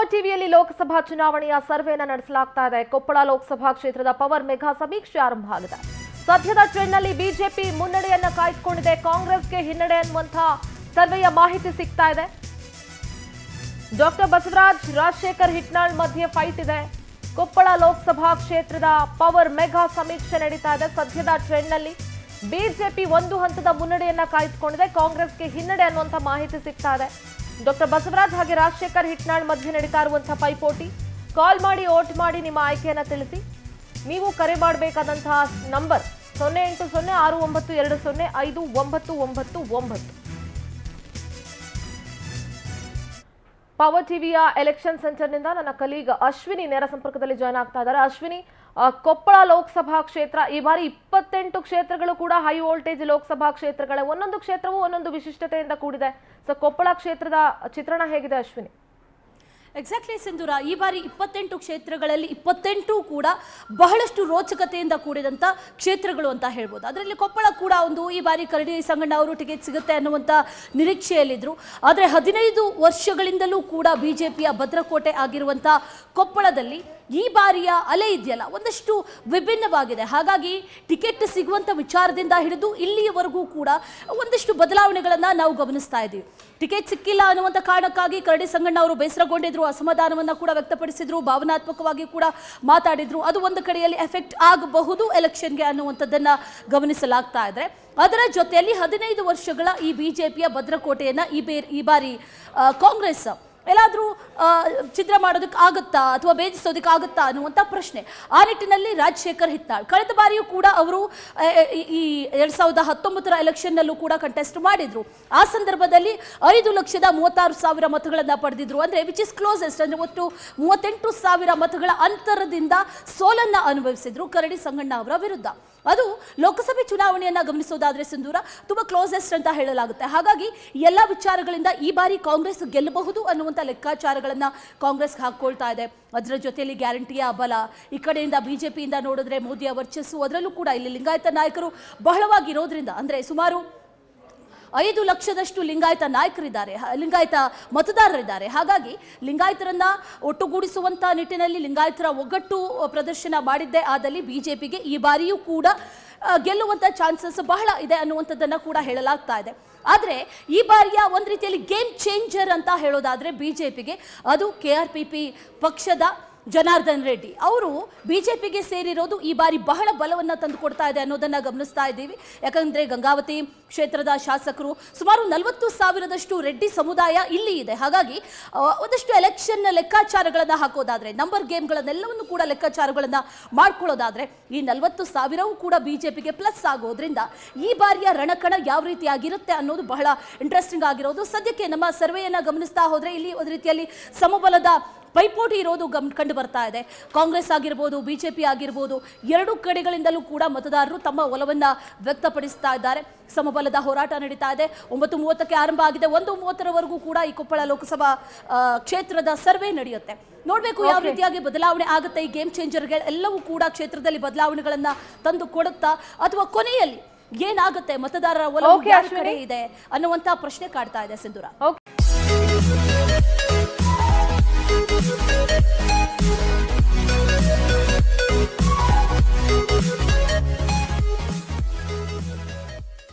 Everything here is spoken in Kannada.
ಪವರ್ ಟಿವಿಯಲ್ಲಿ ಲೋಕಸಭಾ ಚುನಾವಣೆಯ ಸರ್ವೆಯನ್ನು ನಡೆಸಲಾಗ್ತಾ ಇದೆ. ಕೊಪ್ಪಳ ಲೋಕಸಭಾ ಕ್ಷೇತ್ರದ ಪವರ್ ಮೆಗಾ ಸಮೀಕ್ಷೆ ಆರಂಭ ಆಗಿದೆ. ಸದ್ಯದ ಟ್ರೆಂಡ್ನಲ್ಲಿ ಬಿಜೆಪಿ ಮುನ್ನಡೆಯನ್ನ ಕಾಯ್ದುಕೊಂಡಿದೆ. ಕಾಂಗ್ರೆಸ್ಗೆ ಹಿನ್ನಡೆ ಅನ್ನುವಂತಹ ಸರ್ವೆಯ ಮಾಹಿತಿ ಸಿಗ್ತಾ ಇದೆ. ಡಾಕ್ಟರ್ ಬಸವರಾಜ್, ರಾಜಶೇಖರ್ ಹಿಟ್ನಾಳ್ ಮಧ್ಯೆ ಫೈಟ್ ಇದೆ. ಕೊಪ್ಪಳ ಲೋಕಸಭಾ ಕ್ಷೇತ್ರದ ಪವರ್ ಮೆಗಾ ಸಮೀಕ್ಷೆ ನಡೀತಾ ಇದೆ. ಸದ್ಯದ ಟ್ರೆಂಡ್ನಲ್ಲಿ ಬಿಜೆಪಿ ಒಂದು ಹಂತದ ಮುನ್ನಡೆಯನ್ನ ಕಾಯ್ದುಕೊಂಡಿದೆ. ಕಾಂಗ್ರೆಸ್ಗೆ ಹಿನ್ನಡೆ ಅನ್ನುವಂಥ ಮಾಹಿತಿ ಸಿಗ್ತಾ ಇದೆ. ಡಾಕ್ಟರ್ ಬಸವರಾಜ್ ಹಾಗೆ ರಾಜಶೇಖರ್ ಹಿಟ್ನಾಳ್ ಮಧ್ಯೆ ನಡೀತಾ ಇರುವಂತಹ ಪೈಪೋಟಿ. ಕಾಲ್ ಮಾಡಿ, ವೋಟ್ ಮಾಡಿ, ನಿಮ್ಮ ಆಯ್ಕೆಯನ್ನ ತಿಳಿಸಿ. ನೀವು ಕರೆ ಮಾಡಬೇಕಾದಂತಹ ನಂಬರ್ 080692059999. ಪವರ್ ಟಿವಿಯ ಎಲೆಕ್ಷನ್ ಸೆಂಟರ್ನಿಂದ ನನ್ನ ಕಲೀಗ್ ಅಶ್ವಿನಿ ನೇರ ಸಂಪರ್ಕದಲ್ಲಿ ಜಾಯ್ನ್ ಆಗ್ತಾ ಇದ್ದಾರೆ. ಅಶ್ವಿನಿ, ಕೊಪ್ಪಳ ಲೋಕಸಭಾ ಕ್ಷೇತ್ರ ಈ ಬಾರಿ 28 ಕ್ಷೇತ್ರಗಳು ಕೂಡ ಹೈ ವೋಲ್ಟೇಜ್ ಲೋಕಸಭಾ ಕ್ಷೇತ್ರಗಳೇ. ಒಂದೊಂದು ಕ್ಷೇತ್ರವೂ ಒಂದೊಂದು ವಿಶಿಷ್ಟತೆಯಿಂದ ಕೂಡಿದೆ. ಸೊ ಕೊಪ್ಪಳ ಕ್ಷೇತ್ರದ ಚಿತ್ರಣ ಹೇಗಿದೆ ಅಶ್ವಿನಿ? ಎಕ್ಸಾಕ್ಟ್ಲಿ ಸಿಂಧೂರ, ಈ ಬಾರಿ 28 ಕ್ಷೇತ್ರಗಳಲ್ಲಿ 28 ಕೂಡ ಬಹಳಷ್ಟು ರೋಚಕತೆಯಿಂದ ಕೂಡಿದಂಥ ಕ್ಷೇತ್ರಗಳು ಅಂತ ಹೇಳ್ಬೋದು. ಅದರಲ್ಲಿ ಕೊಪ್ಪಳ ಕೂಡ ಒಂದು. ಈ ಬಾರಿ ಕರಡಿ ಸಂಗಣ್ಣ ಅವರು ಟಿಕೆಟ್ ಸಿಗುತ್ತೆ ಅನ್ನುವಂಥ ನಿರೀಕ್ಷೆಯಲ್ಲಿದ್ದರು. ಆದರೆ 15 ವರ್ಷಗಳಿಂದಲೂ ಕೂಡ ಬಿಜೆಪಿಯ ಭದ್ರಕೋಟೆ ಆಗಿರುವಂಥ ಕೊಪ್ಪಳದಲ್ಲಿ ಈ ಬಾರಿಯ ಅಲೆ ಇದೆಯಲ್ಲ ಒಂದಷ್ಟು ವಿಭಿನ್ನವಾಗಿದೆ. ಹಾಗಾಗಿ ಟಿಕೆಟ್ ಸಿಗುವಂಥ ವಿಚಾರದಿಂದ ಹಿಡಿದು ಇಲ್ಲಿಯವರೆಗೂ ಕೂಡ ಒಂದಷ್ಟು ಬದಲಾವಣೆಗಳನ್ನು ನಾವು ಗಮನಿಸ್ತಾ ಇದ್ದೀವಿ. ಟಿಕೆಟ್ ಸಿಕ್ಕಿಲ್ಲ ಅನ್ನುವಂಥ ಕಾರಣಕ್ಕಾಗಿ ಕರಡಿ ಸಂಗಣ್ಣ ಅವರು ಬೇಸರಗೊಂಡಿದ್ರು, ಅಸಮಾಧಾನವನ್ನು ಕೂಡ ವ್ಯಕ್ತಪಡಿಸಿದ್ರು, ಭಾವನಾತ್ಮಕವಾಗಿ ಕೂಡ ಮಾತಾಡಿದ್ರು. ಅದು ಒಂದು ಕಡೆಯಲ್ಲಿ ಎಫೆಕ್ಟ್ ಆಗಬಹುದು ಎಲೆಕ್ಷನ್ಗೆ ಅನ್ನುವಂಥದ್ದನ್ನು ಗಮನಿಸಲಾಗ್ತಾ ಇದೆ. ಅದರ ಜೊತೆಯಲ್ಲಿ 15 ವರ್ಷಗಳ ಈ ಬಿಜೆಪಿಯ ಭದ್ರಕೋಟೆಯನ್ನು ಈ ಬಾರಿ ಕಾಂಗ್ರೆಸ್ ಎಲ್ಲಾದರೂ ಛಿದ್ರ ಮಾಡೋದಕ್ಕೆ ಆಗುತ್ತಾ ಅಥವಾ ಭೇದಿಸೋದಕ್ಕೆ ಆಗುತ್ತಾ ಅನ್ನುವಂಥ ಪ್ರಶ್ನೆ. ಆ ನಿಟ್ಟಿನಲ್ಲಿ ರಾಜಶೇಖರ್ ಹಿಟ್ನಾಳ್ ಕಳೆದ ಬಾರಿಯೂ ಕೂಡ ಅವರು ಈ 2019 ಎಲೆಕ್ಷನ್ನಲ್ಲೂ ಕೂಡ ಕಂಟೆಸ್ಟ್ ಮಾಡಿದ್ರು. ಆ ಸಂದರ್ಭದಲ್ಲಿ 5,36,000 ಮತಗಳನ್ನು ಪಡೆದಿದ್ರು. ಅಂದರೆ ವಿಚ್ ಇಸ್ ಕ್ಲೋಸೆಸ್ಟ್, ಅಂದರೆ ಒಟ್ಟು 38,000 ಮತಗಳ ಅಂತರದಿಂದ ಸೋಲನ್ನು ಅನುಭವಿಸಿದ್ರು ಕರಡಿ ಸಂಗಣ್ಣ ಅವರ ವಿರುದ್ಧ. ಅದು ಲೋಕಸಭೆ ಚುನಾವಣೆಯನ್ನು ಗಮನಿಸೋದಾದ್ರೆ ಸಿಂಧೂರ ತುಂಬಾ ಕ್ಲೋಸೆಸ್ಟ್ ಅಂತ ಹೇಳಲಾಗುತ್ತೆ. ಹಾಗಾಗಿ ಎಲ್ಲ ವಿಚಾರಗಳಿಂದ ಈ ಬಾರಿ ಕಾಂಗ್ರೆಸ್ ಗೆಲ್ಲಬಹುದು ಅನ್ನುವಂಥ ಲೆಕ್ಕಾಚಾರಗಳನ್ನು ಕಾಂಗ್ರೆಸ್ ಹಾಕೊಳ್ತಾ ಇದೆ. ಅದರ ಜೊತೆಯಲ್ಲಿ ಗ್ಯಾರಂಟಿಯ ಬಲ, ಈ ಕಡೆಯಿಂದ ಬಿಜೆಪಿಯಿಂದ ನೋಡಿದ್ರೆ ಮೋದಿಯ ವರ್ಚಸ್ಸು, ಅದರಲ್ಲೂ ಕೂಡ ಇಲ್ಲಿ ಲಿಂಗಾಯತ ನಾಯಕರು ಬಹಳವಾಗಿರೋದ್ರಿಂದ, ಅಂದರೆ ಸುಮಾರು 5 ಲಕ್ಷದಷ್ಟು ಲಿಂಗಾಯತ ನಾಯಕರಿದ್ದಾರೆ, ಲಿಂಗಾಯತ ಮತದಾರರಿದ್ದಾರೆ. ಹಾಗಾಗಿ ಲಿಂಗಾಯತರನ್ನ ಒಟ್ಟುಗೂಡಿಸುವಂಥ ನಿಟ್ಟಿನಲ್ಲಿ ಲಿಂಗಾಯತರ ಒಗ್ಗಟ್ಟು ಪ್ರದರ್ಶನ ಮಾಡಿದ್ದೇ ಆದಲ್ಲಿ ಬಿಜೆಪಿಗೆ ಈ ಬಾರಿಯೂ ಕೂಡ ಗೆಲ್ಲುವಂಥ ಚಾನ್ಸಸ್ ಬಹಳ ಇದೆ ಅನ್ನುವಂಥದ್ದನ್ನು ಕೂಡ ಹೇಳಲಾಗ್ತಾ ಇದೆ. ಆದರೆ ಈ ಬಾರಿಯ ಒಂದು ರೀತಿಯಲ್ಲಿ ಗೇಮ್ ಚೇಂಜರ್ ಅಂತ ಹೇಳೋದಾದರೆ ಬಿಜೆಪಿಗೆ ಅದು KRPP ಪಕ್ಷದ ಜನಾರ್ದನ್ ರೆಡ್ಡಿ ಅವರು ಬಿಜೆಪಿಗೆ ಸೇರಿರೋದು ಈ ಬಾರಿ ಬಹಳ ಬಲವನ್ನು ತಂದುಕೊಡ್ತಾ ಇದೆ ಅನ್ನೋದನ್ನು ಗಮನಿಸ್ತಾ ಇದ್ದೀವಿ. ಯಾಕಂದರೆ ಗಂಗಾವತಿ ಕ್ಷೇತ್ರದ ಶಾಸಕರು ಸುಮಾರು 40,000ದಷ್ಟು ರೆಡ್ಡಿ ಸಮುದಾಯ ಇಲ್ಲಿ ಇದೆ. ಹಾಗಾಗಿ ಒಂದಷ್ಟು ಎಲೆಕ್ಷನ್ ಲೆಕ್ಕಾಚಾರಗಳನ್ನು ಹಾಕೋದಾದರೆ, ನಂಬರ್ ಗೇಮ್ಗಳನ್ನೆಲ್ಲವನ್ನು ಕೂಡ ಲೆಕ್ಕಾಚಾರಗಳನ್ನು ಮಾಡ್ಕೊಳ್ಳೋದಾದರೆ ಈ 40,000ವೂ ಕೂಡ ಬಿಜೆಪಿಗೆ ಪ್ಲಸ್ ಆಗೋದ್ರಿಂದ ಈ ಬಾರಿಯ ರಣಕಣ ಯಾವ ರೀತಿಯಾಗಿರುತ್ತೆ ಅನ್ನೋದು ಬಹಳ ಇಂಟ್ರೆಸ್ಟಿಂಗ್ ಆಗಿರೋದು. ಸದ್ಯಕ್ಕೆ ನಮ್ಮ ಸರ್ವೆಯನ್ನು ಗಮನಿಸ್ತಾ ಹೋದರೆ ಇಲ್ಲಿ ಒಂದು ರೀತಿಯಲ್ಲಿ ಸಮಬಲದ ಪೈಪೋಟಿ ಇರೋದು ಕಂಡು ಬರ್ತಾ ಇದೆ. ಕಾಂಗ್ರೆಸ್ ಆಗಿರ್ಬೋದು, ಬಿಜೆಪಿ ಆಗಿರ್ಬೋದು, ಎರಡೂ ಕಡೆಗಳಿಂದಲೂ ಕೂಡ ಮತದಾರರು ತಮ್ಮ ಒಲವನ್ನು ವ್ಯಕ್ತಪಡಿಸ್ತಾ ಇದ್ದಾರೆ. ಸಮಬಲದ ಹೋರಾಟ ನಡೀತಾ ಇದೆ. 9:30ಕ್ಕೆ ಆರಂಭ ಆಗಿದೆ. 1:30ರವರೆಗೂ ಕೂಡ ಈ ಕೊಪ್ಪಳ ಲೋಕಸಭಾ ಕ್ಷೇತ್ರದ ಸರ್ವೆ ನಡೆಯುತ್ತೆ. ನೋಡಬೇಕು ಯಾವ ರೀತಿಯಾಗಿ ಬದಲಾವಣೆ ಆಗುತ್ತೆ. ಈ ಗೇಮ್ ಚೇಂಜರ್ಗೆ ಎಲ್ಲವೂ ಕೂಡ ಕ್ಷೇತ್ರದಲ್ಲಿ ಬದಲಾವಣೆಗಳನ್ನು ತಂದು ಕೊಡುತ್ತಾ ಅಥವಾ ಕೊನೆಯಲ್ಲಿ ಏನಾಗುತ್ತೆ, ಮತದಾರರ ಒಲವು ಯಾರ ಕಡೆ ಇದೆ ಅನ್ನುವಂಥ ಪ್ರಶ್ನೆ ಕಾಡ್ತಾ ಇದೆ ಸಿಂಧೂರ.